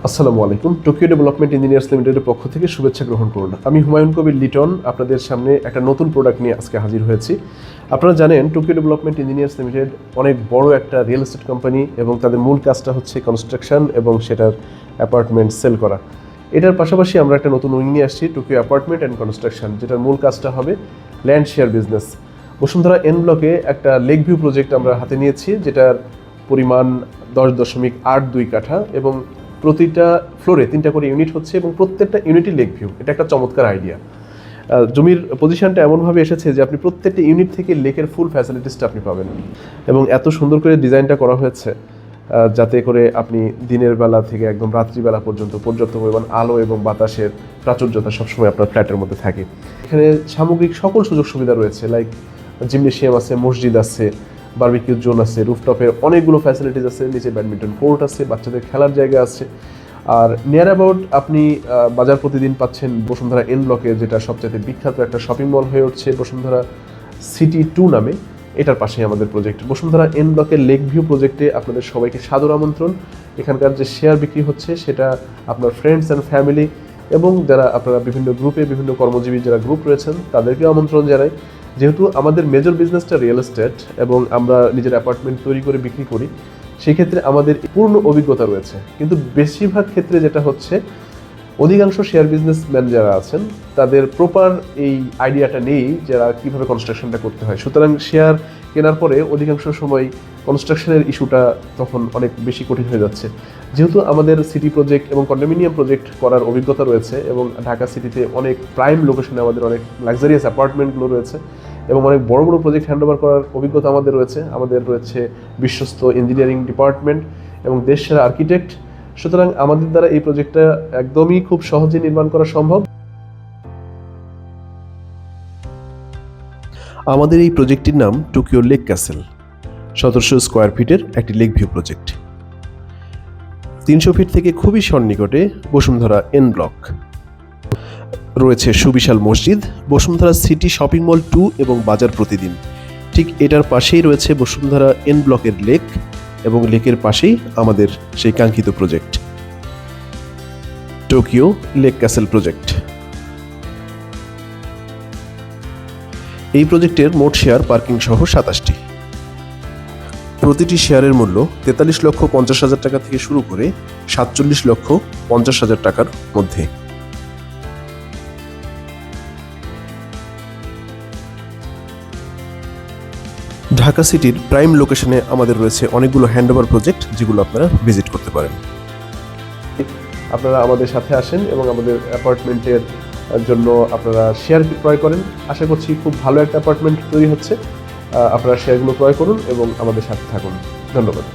আসসালামু আলাইকুম। Tokyo development engineers লিমিটেডের পক্ষ থেকে শুভেচ্ছা গ্রহণ করুন। আমি হুমায়ুন কবির লিটন আপনাদের সামনে একটা নতুন প্রোডাক্ট নিয়ে আজকে হাজির হয়েছি। আপনারা জানেন টোকিও ডেভেলপমেন্ট ইঞ্জিনিয়ার্স লিমিটেড অনেক বড় একটা রিয়েল এস্টেট কোম্পানি এবং তাদের মূল কাজটা হচ্ছে কনস্ট্রাকশন এবং সেটার অ্যাপার্টমেন্ট সেল করা। এটার পাশাপাশি আমরা একটা নতুন উইং নিয়ে আসছি, টোকিও অ্যাপার্টমেন্ট অ্যান্ড কনস্ট্রাকশন, যেটার মূল কাজটা হবে land share business. Bashundhara N ব্লকে একটা লেক ভিউ প্রজেক্ট আমরা হাতে নিয়েছি, যেটার পরিমাণ 10.82 কাঠা এবং প্রতিটা ফ্লোরে 3টা করে ইউনিট হচ্ছে এবং প্রত্যেকটা ইউনিটই লেক ভিউ। এটা একটা চমৎকার আইডিয়া। জমির পজিশনটা এমনভাবে এসেছে যে আপনি প্রত্যেকটা ইউনিট থেকে লেকের ফুল ফ্যাসিলিটিসটা আপনি পাবেন এবং এত সুন্দর করে ডিজাইনটা করা হয়েছে যাতে করে আপনি দিনের বেলা থেকে একদম রাত্রিবেলা পর্যন্ত পর্যাপ্ত পরিমাণ আলো এবং বাতাসের প্রাচুর্যতা সবসময় আপনার ফ্ল্যাটের মধ্যে থাকে। এখানে সামগ্রিক সকল সুযোগ সুবিধা রয়েছে, লাইক জিমনেশিয়াম আছে, মসজিদ আছে, বারবিকিউ জোন আছে, রুফটপের অনেকগুলো ফ্যাসিলিটিস আছে, নিচে ব্যাডমিন্টন কোর্ট আছে, বাচ্চাদের খেলার জায়গা আছে। আর নিয়ার অ্যাবাউট আপনি বাজার প্রতিদিন পাচ্ছেন বসুন্ধরা এন ব্লকে, যেটা সবচেয়ে বিখ্যাত একটা শপিং মল হয়ে উঠছে বসুন্ধরা সিটি 2 নামে। এটার পাশেই আমাদের প্রজেক্ট বসুন্ধরা এন ব্লকের লেক ভিউ প্রজেক্টে আপনাদের সবাইকে সাদর আমন্ত্রণ। এখানকার যে শেয়ার বিক্রি হচ্ছে সেটা আপনার ফ্রেন্ডস অ্যান্ড ফ্যামিলি এবং যারা আপনারা বিভিন্ন গ্রুপে বিভিন্ন কর্মজীবী যারা গ্রুপ রয়েছেন তাদেরকেও আমন্ত্রণ জানাই। যেহেতু আমাদের মেজর বিজনেসটা রিয়েল এস্টেট এবং আমরা নিজের অ্যাপার্টমেন্ট তৈরি করে বিক্রি করি, সেক্ষেত্রে আমাদের পূর্ণ অভিজ্ঞতা রয়েছে। কিন্তু বেশিরভাগ ক্ষেত্রে যেটা হচ্ছে, অধিকাংশ শেয়ার বিজনেসম্যান যারা আছেন তাদের প্রপার এই আইডিয়াটা নেই যারা কীভাবে কনস্ট্রাকশনটা করতে হয়। সুতরাং শেয়ার কেনার পরে অধিকাংশ সময় কনস্ট্রাকশনের ইস্যুটা তখন অনেক বেশি কঠিন হয়ে যাচ্ছে। যেহেতু আমাদের সিটি প্রজেক্ট এবং কন্ডোমিনিয়াম প্রজেক্ট করার অভিজ্ঞতা রয়েছে এবং ঢাকা সিটিতে অনেক প্রাইম লোকেশনে আমাদের অনেক লাক্সারিয়াস অ্যাপার্টমেন্টগুলো রয়েছে এবং অনেক বড় বড় প্রজেক্ট হ্যান্ডওভার করার অভিজ্ঞতা আমাদের রয়েছে বিশ্বস্ত ইঞ্জিনিয়ারিং ডিপার্টমেন্ট এবং দেশসেরা আর্কিটেক্ট। সুতরাং আমাদের দ্বারা এই প্রজেক্টটা একদমই খুব সহজে নির্মাণ করা সম্ভব। আমাদের এই প্রজেক্টটির নাম টোকিও লেক ক্যাসেল। 1700 স্কোয়ার ফিটের একটি লেক ভিউ প্রজেক্ট। 300 ফিট থেকে খুবই সন্নিকটে বসুন্ধরা এন ব্লক। রয়েছে সুবিশাল মসজিদ, বসুন্ধরা সিটি শপিং মল 2 এবং বাজার প্রতিদিন। ঠিক এটার পাশেই রয়েছে বসুন্ধরা এন ব্লকের লেক এবং লেকের পাশেই আমাদের সেই কাঙ্ক্ষিত project Tokyo lake castle project. এই প্রজেক্টের মোট শেয়ার পার্কিং সহ 27টি। প্রতিটি শেয়ারের মূল্য 43,50,000 টাকা থেকে শুরু করে 47,50,000 টাকার মধ্যে। ঢাকা সিটির প্রাইম লোকেশনে আমাদের রয়েছে অনেকগুলো হ্যান্ডওভার প্রজেক্ট, যেগুলো আপনারা ভিজিট করতে পারেন। আপনারা আমাদের সাথে আসেন এবং আমাদের অ্যাপার্টমেন্টের জন্য আপনারা শেয়ার ক্রয় করেন। আশা করছি খুব ভালো একটা অ্যাপার্টমেন্ট তৈরি হচ্ছে। আপনারা শেয়ারগুলো ক্রয় করুন এবং আমাদের সাথে থাকুন। ধন্যবাদ।